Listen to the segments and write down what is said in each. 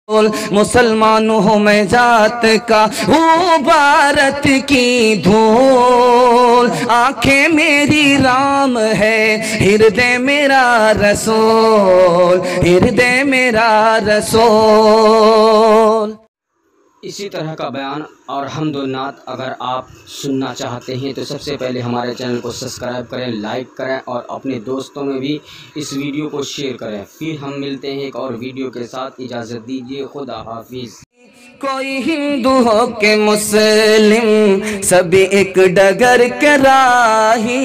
मुसलमानों हूँ मैं जात का हूँ भारत की धूल, आंखें मेरी राम है हृदय मेरा रसूल, हृदय मेरा रसूल। इसी तरह का बयान और हम्दुन्नात अगर आप सुनना चाहते हैं तो सबसे पहले हमारे चैनल को सब्सक्राइब करें, लाइक करें और अपने दोस्तों में भी इस वीडियो को शेयर करें। फिर हम मिलते हैं एक और वीडियो के साथ। इजाज़त दीजिए, खुदा हाफिज़। कोई हिंदू हो के मुस्लिम सभी एक डगर के राही,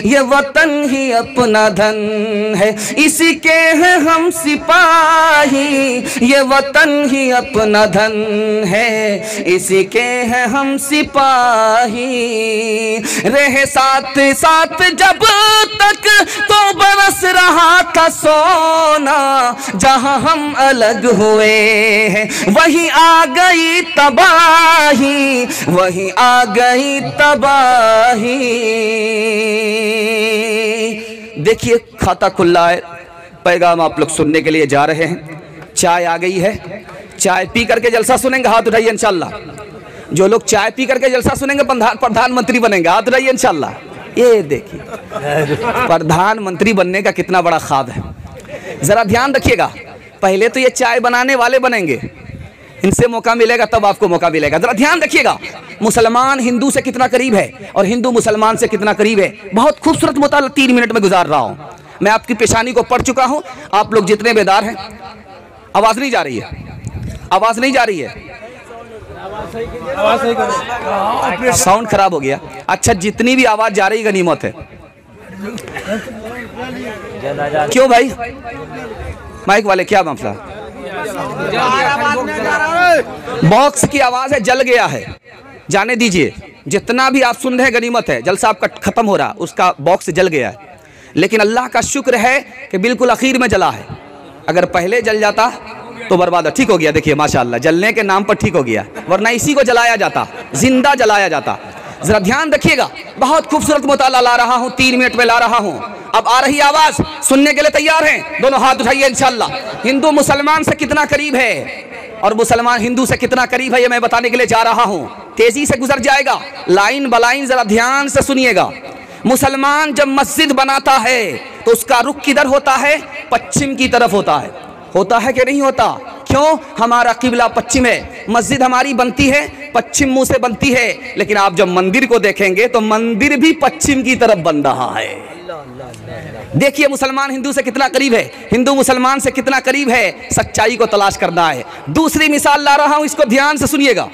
ये वतन ही अपना धन है इसी के हैं हम सिपाही, ये वतन ही अपना धन है इसी के हैं हम सिपाही। रहे साथ साथ जब तक तो बरस रहा था सोना, जहां हम अलग हुए हैं वहीं आ गई तबाही, वहीं आ गई तबाही। देखिए खाता खुला है, पैगाम आप लोग सुनने के लिए जा रहे हैं। चाय आ गई है, चाय पी करके जलसा सुनेंगे, हाथ उठाइए इंशाल्लाह। जो लोग चाय पी करके जलसा सुनेंगे प्रधानमंत्री बनेंगे, हाथ उठाइए इंशाल्लाह। ये देखिए प्रधानमंत्री बनने का कितना बड़ा ख्वाब है, जरा ध्यान रखिएगा। पहले तो ये चाय बनाने वाले बनेंगे, इनसे मौका मिलेगा तब आपको मौका मिलेगा। जरा ध्यान रखिएगा, मुसलमान हिंदू से कितना करीब है और हिंदू मुसलमान से कितना करीब है। बहुत खूबसूरत मुताला 3 मिनट में गुजार रहा हूं। मैं आपकी पेशानी को पढ़ चुका हूं। आप लोग जितने बेदार हैं, आवाज नहीं जा रही है, आवाज नहीं जा रही है, साउंड खराब हो गया। अच्छा, जितनी भी आवाज जा रही गनीमत है। क्यों भाई माइक वाले, क्या मसला? बॉक्स की आवाज है, जल गया है, जाने दीजिए। जितना भी आप सुन रहे हैं गनीमत है, जलसा आपका खत्म हो रहा, उसका बॉक्स जल गया है। लेकिन अल्लाह का शुक्र है कि बिल्कुल आखिर में जला है। अगर पहले जल जाता तो बर्बाद। ठीक हो गया, देखिए माशाअल्लाह, जलने के नाम पर ठीक हो गया, वरना इसी को जलाया जाता, जिंदा जलाया जाता। जरा ध्यान रखिएगा, बहुत खूबसूरत मुताला ला रहा हूं, 3 मिनट में ला रहा हूं। अब आ रही आवाज, सुनने के लिए तैयार हैं? दोनों हाथ उठाइए इंशाल्लाह। हिंदू मुसलमान से कितना करीब है और मुसलमान हिंदू से कितना करीब है, ये मैं बताने के लिए जा रहा हूं। तेजी से गुजर जाएगा, लाइन बलाइन जरा ध्यान से सुनिएगा। मुसलमान जब मस्जिद बनाता है तो उसका रुख किधर होता है? पश्चिम की तरफ होता है कि नहीं होता? क्यों? हमारा किबला पश्चिम है, मस्जिद हमारी बनती है पश्चिम मुंह से बनती है। लेकिन आप जब मंदिर को देखेंगे तो मंदिर भी पश्चिम की तरफ बन रहा है। देखिए मुसलमान हिंदू से कितना करीब है, हिंदू मुसलमान से कितना करीब है। सच्चाई को तलाश करना है। दूसरी मिसाल ला रहा हूं, इसको ध्यान से सुनिएगा।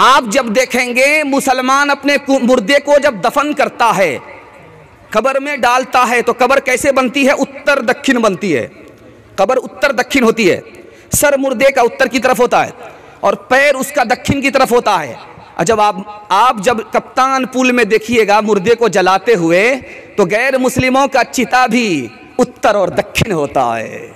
आप जब देखेंगे मुसलमान अपने मुर्दे को जब दफन करता है, कब्र में डालता है, तो कब्र कैसे बनती है? उत्तर दक्षिण बनती है। कब्र उत्तर दक्षिण होती है। सर मुर्दे का उत्तर की तरफ होता है और पैर उसका दक्षिण की तरफ होता है। जब आप जब कप्तान पुल में देखिएगा मुर्दे को जलाते हुए, तो गैर मुस्लिमों का चिता भी उत्तर और दक्षिण होता है।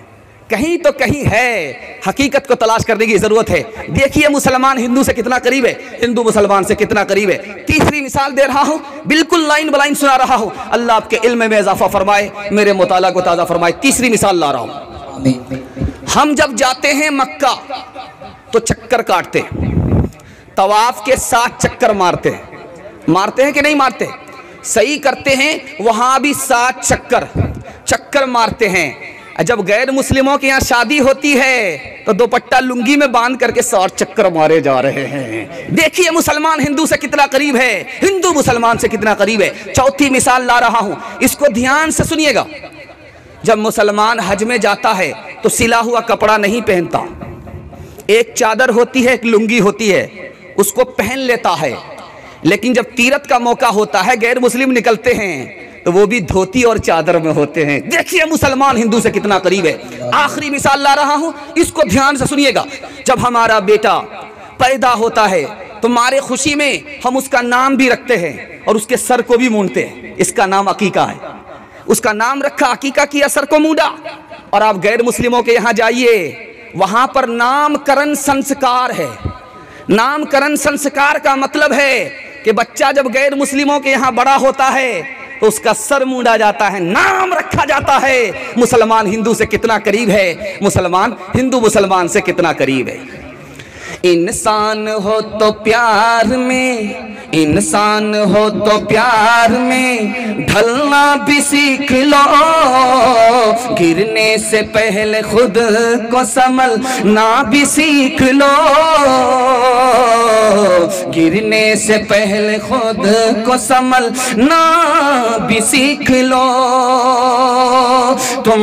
कहीं तो कहीं है, हकीकत को तलाश करने की जरूरत है। देखिए मुसलमान हिंदू से कितना करीब है, हिंदू मुसलमान से कितना करीब है। तीसरी मिसाल दे रहा हूं, बिल्कुल लाइन बलाइन सुना रहा हूं। अल्लाह आपके इल्म में इजाफा फरमाए, मेरे मुताला को ताज़ा फरमाए। तीसरी मिसाल ला रहा हूं। हम जब जाते हैं मक्का तो चक्कर काटते हैं, तवाफ के 7 चक्कर मारते हैं कि नहीं मारते? सही करते हैं, वहां भी 7 चक्कर मारते हैं। जब गैर मुस्लिमों के यहाँ शादी होती है तो दुपट्टा लुंगी में बांध करके 7 चक्कर मारे जा रहे हैं। देखिए मुसलमान हिंदू से कितना करीब है, हिंदू मुसलमान से कितना करीब है। चौथी मिसाल ला रहा हूं, इसको ध्यान से सुनिएगा। जब मुसलमान हज में जाता है तो सिला हुआ कपड़ा नहीं पहनता, एक चादर होती है, एक लुंगी होती है, उसको पहन लेता है। लेकिन जब तीरथ का मौका होता है, गैर मुस्लिम निकलते हैं, तो वो भी धोती और चादर में होते हैं। देखिए मुसलमान हिंदू से कितना करीब है। आखिरी मिसाल ला रहा हूं, इसको ध्यान से सुनिएगा। जब हमारा बेटा पैदा होता है तो मारे खुशी में हम उसका नाम भी रखते हैं और उसके सर को भी मूंदते हैं। इसका नाम अकीका है। उसका नाम रखा, अकीका किया, सर को मूंदा। और आप गैर मुस्लिमों के यहाँ जाइए, वहां पर नामकरण संस्कार है। नामकरण संस्कार का मतलब है कि बच्चा जब गैर मुस्लिमों के यहाँ बड़ा होता है तो उसका सर मूंडा जाता है, नाम रखा जाता है। मुसलमान हिंदू से कितना करीब है, मुसलमान हिंदू मुसलमान से कितना करीब है। इंसान हो तो प्यार में, इंसान हो तो प्यार में ढलना भी सीख लो, गिरने से पहले खुद को संभलना भी सीख लो, गिरने से पहले खुद को संभलना भी सीख लो। तुम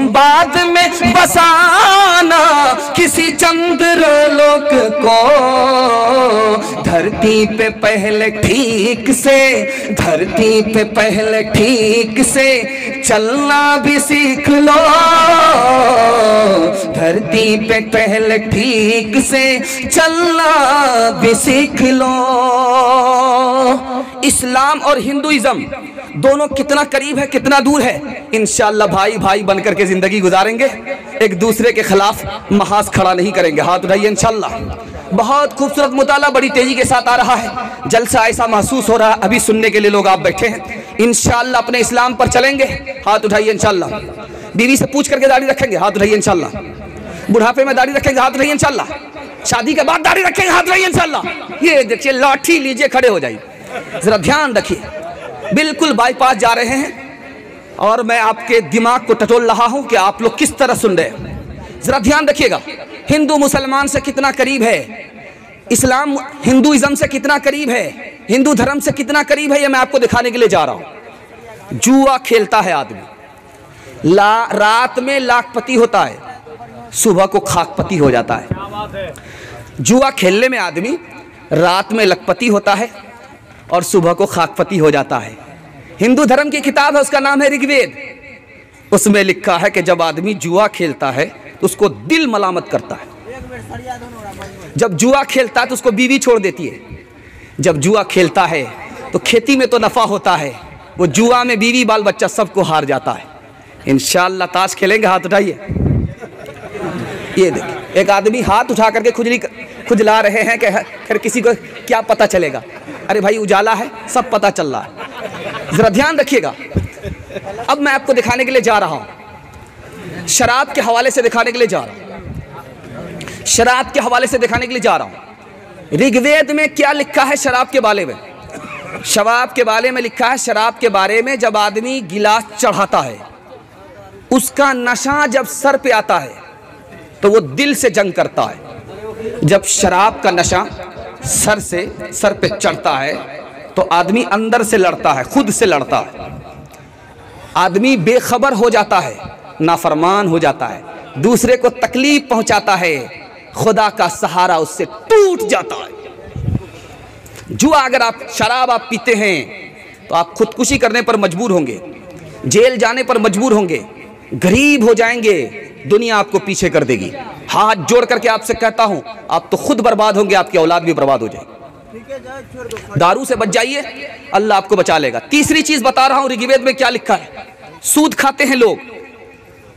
बाद में बसाना किसी चंद्रलोक को, धरती पे पहले ठीक से, धरती पे पहले ठीक से चलना भी सीख लो, धरती पे पहले ठीक से चलना भी सीख लो। इस्लाम और हिंदुइज्म दोनों कितना करीब है, कितना दूर है। इंशाअल्लाह भाई भाई बनकर के जिंदगी गुजारेंगे, एक दूसरे के खिलाफ महाज खड़ा नहीं करेंगे। हाथ उठाइए इंशाअल्लाह। बहुत खूबसूरत मुताला बड़ी तेजी के साथ आ रहा है, जलसा ऐसा महसूस हो रहा है, अभी सुनने के लिए लोग आप बैठे हैं। इंशाअल्लाह अपने इस्लाम पर चलेंगे, हाथ उठाइए इंशाअल्लाह। बीवी से पूछ करके दाढ़ी रखेंगे, हाथ उठाइए इंशाअल्लाह। बुढ़ापे में दाढ़ी रखेंगे, हाथ उठाइए इंशाअल्लाह। शादी के बाद दाढ़ी रखेंगे, हाथ उठाइए इंशाअल्लाह। ये देखिए लाठी लीजिए, खड़े हो जाइए, जरा ध्यान रखिए। बिल्कुल बाईपास जा रहे हैं और मैं आपके दिमाग को टटोल रहा हूं कि आप लोग किस तरह सुन रहे हैं। जरा ध्यान रखिएगा, हिंदू मुसलमान से कितना करीब है, इस्लाम हिंदुइज्म से कितना करीब है, हिंदू धर्म से कितना करीब है, ये मैं आपको दिखाने के लिए जा रहा हूं। जुआ खेलता है आदमी, रात में लाखपति होता है, सुबह को खाकपति हो जाता है। जुआ खेलने में आदमी रात में लखपति होता है और सुबह को खाकपति हो जाता है। हिंदू धर्म की किताब है, उसका नाम है ऋग्वेद। उसमें लिखा है कि जब आदमी जुआ खेलता है तो उसको दिल मलामत करता है, जब जुआ खेलता है तो उसको बीवी छोड़ देती है, जब जुआ खेलता है तो खेती में तो नफा होता है, वो जुआ में बीवी बाल बच्चा सबको हार जाता है। इंशाअल्लाह ताश खेलेंगे, हाथ उठाइए। ये देखिए एक आदमी हाथ उठा करके खुजला रहे हैं कि फिर किसी को क्या पता चलेगा। अरे भाई उजाला है, सब पता चल रहा है, जरा ध्यान रखिएगा। अब मैं आपको दिखाने के लिए जा रहा हूं, शराब के हवाले से दिखाने के लिए जा रहा हूं, शराब के हवाले से दिखाने के लिए जा रहा हूं। ऋग्वेद में क्या लिखा है शराब के बारे में? शराब के बारे में लिखा है, शराब के बारे में जब आदमी गिलास चढ़ाता है, उसका नशा जब सर पे आता है तो वो दिल से जंग करता है। जब शराब का नशा सर पे चढ़ता है तो आदमी अंदर से लड़ता है, खुद से लड़ता है। आदमी बेखबर हो जाता है, नाफरमान हो जाता है, दूसरे को तकलीफ पहुंचाता है, खुदा का सहारा उससे टूट जाता है। जुआ अगर आप शराब आप पीते हैं तो आप खुदकुशी करने पर मजबूर होंगे, जेल जाने पर मजबूर होंगे, गरीब हो जाएंगे, दुनिया आपको पीछे कर देगी। हाथ जोड़ करके आपसे कहता हूं, आप तो खुद बर्बाद होंगे, आपकी औलाद भी बर्बाद हो जाएगी। दारू से बच जाइए, अल्लाह आपको बचा लेगा। तीसरी चीज बता रहा हूं, ऋग्वेद में क्या लिखा है। सूद खाते हैं लोग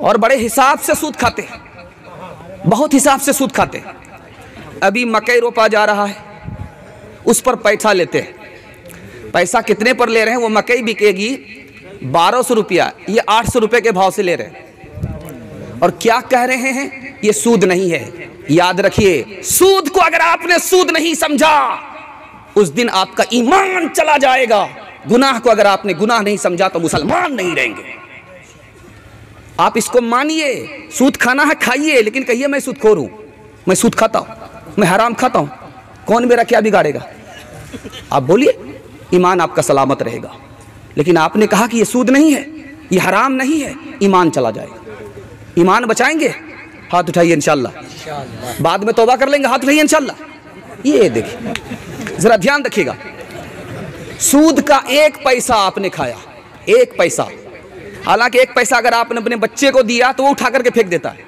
और बड़े हिसाब से सूद खाते हैं, बहुत हिसाब से सूद खाते हैं। अभी मकई रोपा जा रहा है, उस पर पैसा लेते हैं। पैसा कितने पर ले रहे हैं? वो मकई बिकेगी 1200 रुपया, ये 800 रुपये के भाव से ले रहे हैं। और क्या कह रहे हैं? ये सूद नहीं है। याद रखिए, सूद को अगर आपने सूद नहीं समझा, उस दिन आपका ईमान चला जाएगा। गुनाह को अगर आपने गुनाह नहीं समझा तो मुसलमान नहीं रहेंगे। आप इसको मानिए, सूद खाना है खाइए, लेकिन कहिए मैं सूदखोर हूं, मैं सूद खाता हूं, मैं हराम खाता हूं, कौन मेरा क्या बिगाड़ेगा? आप बोलिए, ईमान आपका सलामत रहेगा। लेकिन आपने कहा कि ये सूद नहीं है, ये हराम नहीं है, ईमान चला जाएगा। ईमान बचाएंगे, हाथ उठाइए इंशाअल्लाह। बाद में तौबा कर लेंगे, हाथ उठाइए इंशाअल्लाह। ये देखिए, जरा ध्यान रखिएगा, सूद का 1 पैसा आपने खाया, 1 पैसा। हालांकि 1 पैसा अगर आपने अपने बच्चे को दिया तो वो उठा करके फेंक देता है।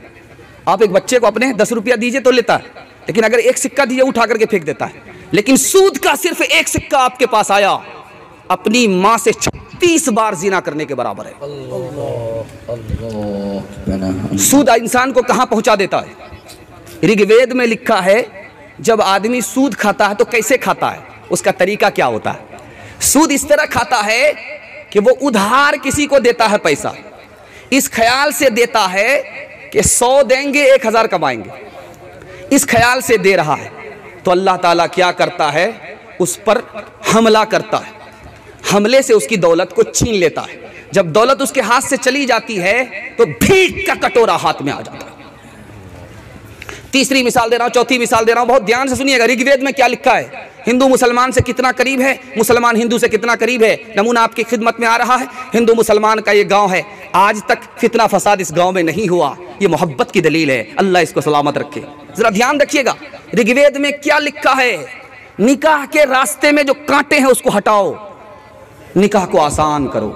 आप एक बच्चे को अपने 10 रुपया दीजिए तो लेता है, लेकिन अगर 1 सिक्का दीजिए उठा करके फेंक देता है। लेकिन सूद का सिर्फ 1 सिक्का आपके पास आया, अपनी माँ से 36 बार जिना करने के बराबर है। सूद इंसान को कहां पहुंचा देता है? ऋग्वेद में लिखा है जब आदमी सूद खाता है तो कैसे खाता है, उसका तरीका क्या होता है? सूद इस तरह खाता है कि वो उधार किसी को देता है पैसा, इस ख्याल से देता है कि 100 देंगे 1000 कमाएंगे, इस ख्याल से दे रहा है। तो अल्लाह ताला क्या करता है, उस पर हमला करता है, हमले से उसकी दौलत को छीन लेता है। जब दौलत उसके हाथ से चली जाती है तो भीख का कटोरा हाथ में आ जाता है। तीसरी मिसाल दे रहा हूं, चौथी मिसाल दे रहा हूं, बहुत ध्यान से सुनिएगा। ऋग्वेद में क्या लिखा है, हिंदू मुसलमान से कितना करीब है, मुसलमान हिंदू से कितना करीब है, नमूना आपकी खिदमत में आ रहा है। हिंदू मुसलमान का ये गांव है, आज तक फितना फसाद इस गांव में नहीं हुआ, ये मोहब्बत की दलील है। अल्लाह इसको सलामत रखे। जरा ध्यान रखिएगा, ऋग्वेद में क्या लिखा है, निकाह के रास्ते में जो कांटे हैं उसको हटाओ, निकाह को आसान करो,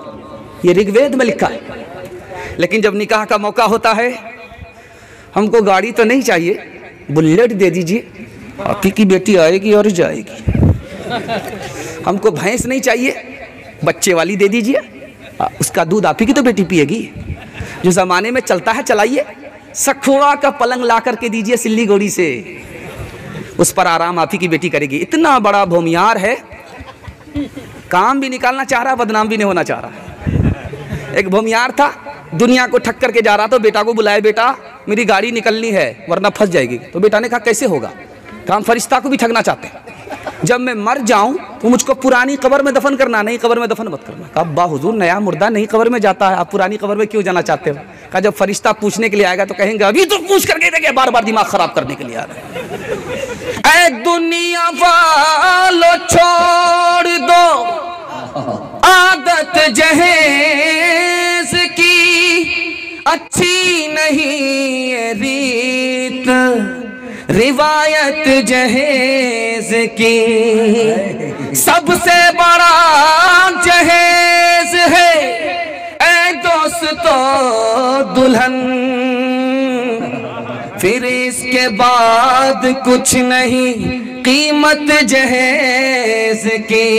ये ऋग्वेद में लिखा है। लेकिन जब निकाह का मौका होता है, हमको गाड़ी तो नहीं चाहिए, बुलेट दे दीजिए, आपकी की बेटी आएगी और जाएगी। हमको भैंस नहीं चाहिए, बच्चे वाली दे दीजिए, उसका दूध आप ही की तो बेटी पिएगी। जो ज़माने में चलता है चलाइए। सखुआ का पलंग ला करके दीजिए सिल्लीगुड़ी से, उस पर आराम आप ही की बेटी करेगी। इतना बड़ा भूमियार है, काम भी निकालना चाह रहा, बदनाम भी नहीं होना चाह रहा। एक भूमियार था, दुनिया को ठक करके जा रहा, तो बेटा को बुलाए, बेटा मेरी गाड़ी निकलनी है वरना फंस जाएगी। तो बेटा ने कहा कैसे होगा, काम फरिश्ता को भी ठगना चाहते हैं। जब मैं मर जाऊं तो मुझको पुरानी कब्र में दफन करना, नई कब्र में दफन मत करना। कहा अब्बा हुजूर, नया मुर्दा नई कब्र में जाता है, आप पुरानी कब्र में क्यों जाना चाहते हो? कहा जब फरिश्ता पूछने के लिए आएगा तो कहेंगे अभी तो पूछ करके देंगे, बार बार दिमाग खराब करने के लिए आ रहा है। ऐ दुनिया वालों छोड़ दो आदत जहेज की, अच्छी नहीं ये रीत रिवायत जहेज की। सबसे बड़ा जहेज है ऐ दोस्तों दुल्हन, फिर इसके बाद कुछ नहीं कीमत जहेज की।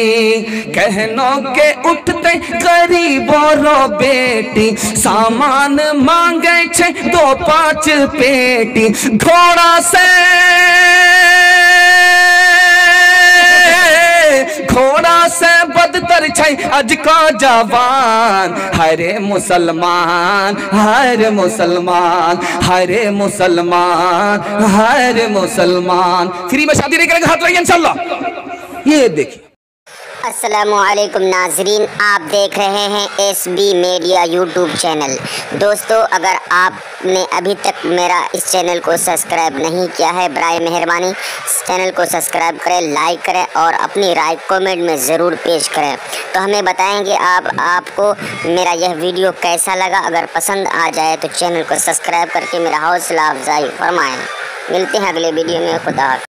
कहनों के उठते गरीबों रो बेटी, सामान मांगे 6-2-5 पेटी। घोड़ा से बदतर छै आज का जवान। हरे मुसलमान, हरे मुसलमान, हरे मुसलमान, हरे मुसलमान। फ्री में शादी नहीं करेंगे, हाथ लगाइए इंशाल्लाह। ये देखिए। अस्सलामुअलैकुम नाजरीन, आप देख रहे हैं SB मीडिया यूट्यूब चैनल। दोस्तों, अगर आपने अभी तक मेरा इस चैनल को सब्सक्राइब नहीं किया है, बराए मेहरबानी इस चैनल को सब्सक्राइब करें, लाइक करें और अपनी राय कमेंट में ज़रूर पेश करें। तो हमें बताएंगे आपको मेरा यह वीडियो कैसा लगा। अगर पसंद आ जाए तो चैनल को सब्सक्राइब करके मेरा हौसला अफजाई फरमाएँ। मिलते हैं अगले वीडियो में। खुदा।